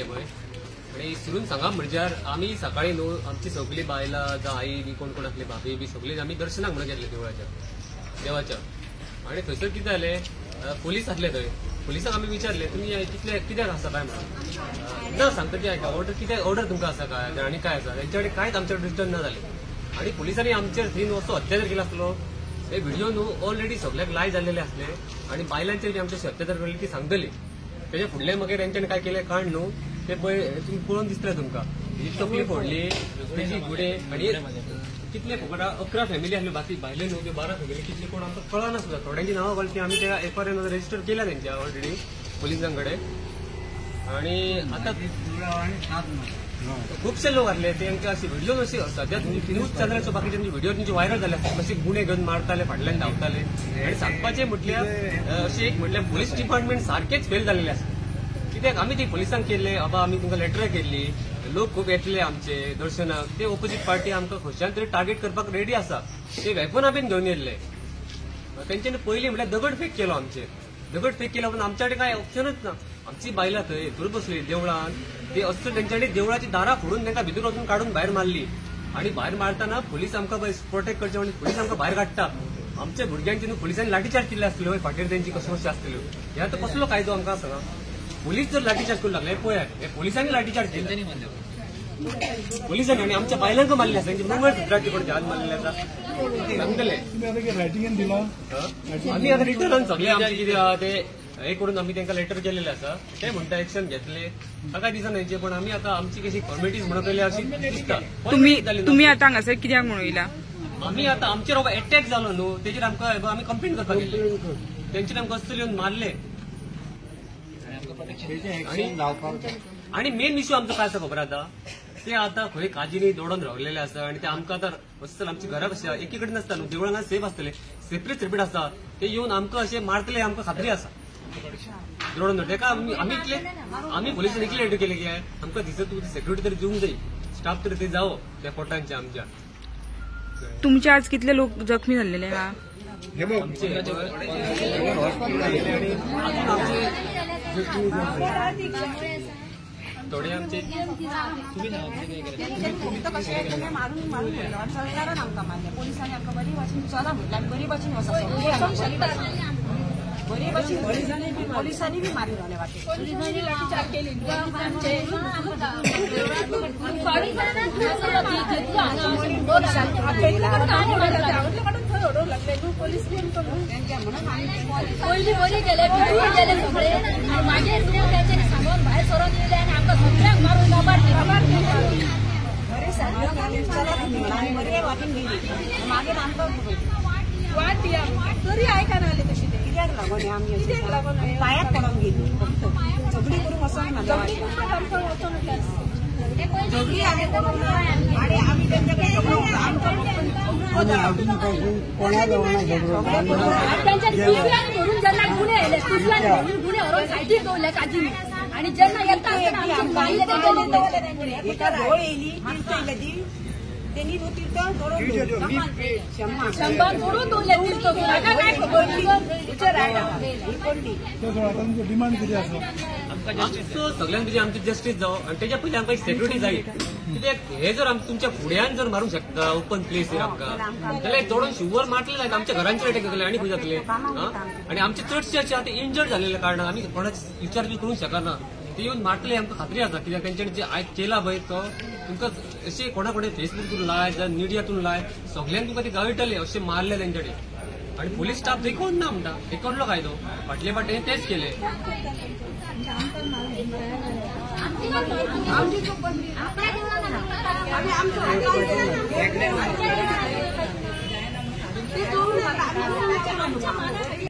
आणि सुरून सांगा म्हणजे आम्ही सकाळी न्हू आमची सगळी बायला जावं आई बी कोण कोण असले भाभी बी सगळी आम्ही दर्शनाक म्हणून गेले देवाच्या आणि थंयसर कितें जालें पोलीस आसले थंय पोलिसांक आमी विचारले तुम्ही कित्याक आसा काय म्हणून ना सांगता की ऑर्डर कित्याक ऑर्डर तुमकां आसा काय आनी काय आसा तेंच्या कडेन कांयच आमच्या रिटर्न ना जाले आणि पोलिसांनी आमचेर 3 वस्तू अत्याचार केला आसलो हे व्हिडिओ न्हू ऑलरेडी सगळ्याक लायव्ह जाल्लेले आसले आणि बायलांचेर जी आमचे अत्याचार केले ती सांगतली त्याच्या फुडले मागीर तेंच्यानी काय केले काण न्हू ते तुम्ही पळोवन दिसतले तुमकां तेजी तकली फोडली तेजी गुडे आणि कितले फुकट 11 फॅमिली आसल्यो बाकी भायले न्हू ते 12 फॅमिली कितले कोण आमकां कळना सुद्धा थोड्यांची नांवां कळची आमी त्या FIR रजिस्टर केल्या तेंच्या ऑलरेडी पोलिसांकडे आणि आता खूपशे लोक आसले तेंकां अशी व्हिडिओ अशी सद्या न्यूज चॅनलाचो बाकीचे व्हिडिओ तुमचे व्हायरल जाले कशे गुन्हे घेवन मारताले फाटल्यान धांवताले आणि सांगपाचें म्हटल्यार अशें एक म्हटल्यार पुलीस डिपार्टमेंट सारखेच फेल जाल्लेले आसा कित्याक आमी ती पुलिसांक केल्ले बाबा आमी तुमकां लेटर केल्ली लोक खूब येतले आमचे दर्शनाक ते ऑपोजीट पार्टी आमकां खंयच्यान तरी टार्गेट करपाक रेडी आसा ते वेपनां बीन घेवन येयल्ले तेंच्यांनी पयलीं म्हटल्यार दगड फेक केलो आमचेर दगड फेक केलो पण आमच्या कडेन कांय ऑप्शनच ना आमची बायलां थंय थंय बसली देवळान ते असो तेंच्यानी देवळाची दारां फोडून तांकां भितर वचून काडून भायर मारली आणि भायर मारतना पुलीस आमकां प्रोटेक्ट करचे म्हणजे पुलीस आमकां भायर काडटा आमच्या भुरग्यांची न्हू पुलिसांनी लाठीचार्ज केल्ले आसल्यो फाटीर तेंची कशो कशें आसतल्यो हे आतां कसलो कायदो आमकां सांगा पुलीस जर लाठीचार्ज करू लागले पळयात हे पुलिसांनी लाठीचार्ज केले पोलिसांनी आणि आमच्या बायलांक मारले आसा तेंची मंगळसूत्राची कोण जहाज मारलेले आसा सांगतले आमी आतां रिटर्न सगळे आमचे कितें आहा ते हे करून आमी तांकां लेटर केलेले आसा ते म्हणटा एक्शन घेतले ताका दिसना तेंचे पण आमी आतां आमची कशी फॉर्मेलिटीज म्हणून केल्या अशी दिसता तुम्ही आतां हांगासर कित्याक म्हणून येयला आमी आतां आमचेर अटॅक जालो न्हू तेजेर आमकां आमी कंप्लेंट करपाक गेले तेंचेर आमकां अस्सल येवन मारले आणि मेन इश्यू आमचो काय आसा खबर आतां ते आता खंय काजीनी दडोवन रावलेले आसा आणि ते आमकां आतां असल आमची घरां कशी एकी कडेन नासता न्हू देवळांत सेफ आसतले सेपरेट आसता ते येवन आमकां अशें मारतले आमकां खात्री आसा दडोवन धरता तेका आमी पुलिसांनी इतले लेटर केले की आमकां दिसत सेक्युरिटी तरी दिवंक जाय स्टाफ तरी ते जावो त्या पोर्टांचे आमच्या तुमचे आज कितले लोक जखमी झालेले हा थोडे आमचे पोलिसांनी आमकां बरी भाशेन चला म्हटल्यार बरी भाशेन बरी भाशेन पोलिसांनी बी मारी रावले वाटे पयलीं बरी गेले भितूर गेले सगळे मागीर तेंच्यांनी सांगून भायर सरोन येयले आनी आमकां सगळ्यांक मारून मोबायल बरे वाटेन गेली मागीर आमकां वाट दिया तरी आयकना जाली तशी कित्याक लागून आमी कित्याक लागून पांयाक पडोन गेली फक्त सगळी करूंक वचोंक ना आमकां वचोंक सगळी आमी करूंक ना आनी आमी तेंच्या कडेन आमकां धरून जेन्ना गुन्हे आयले धरून गुन्हे व्हरून सायडीक दवरले काजीनी आणि जेन्ना येता एका धोळ येयली तीर्थ येयले ती तेणी तीर्थ शंभर दवरून दवरले तीर्थ म्हाका काय खबर डिमांड किती आसा आमचो सगळ्यांक तुजी आमची जस्टीस जावो आणि तेच्या पयलीं आमकां सेक्युरिटी जाय कित्याक हे जर तुमच्या फुड्यान जर मारूंक शकता ओपन प्लेस आमकां जाल्यार चडून शिवर मारले जायत आमच्या घरांचेर अटॅक जातले आनी खंय जातले आणि आमचे चडशे अशे आतां इंजर्ड जाल्ले कारणान आमी कोणाच विचार बी करूंक शकना ते येवन मारतले आमकां खात्री आसा कित्याक तेंच्यांनी जे आयज केला पळय तो तुमकां अशें कोणा कोणें फेसबुकातून लाय जावं मिडियातून लाय सगळ्यांक तुमकां ते गळटले अशें मारले तेंच्यानी आणि पोलीस स्टाफ देखून ना म्हणटा हे कसलो कायदो फाटले फाटे तेच केले आमची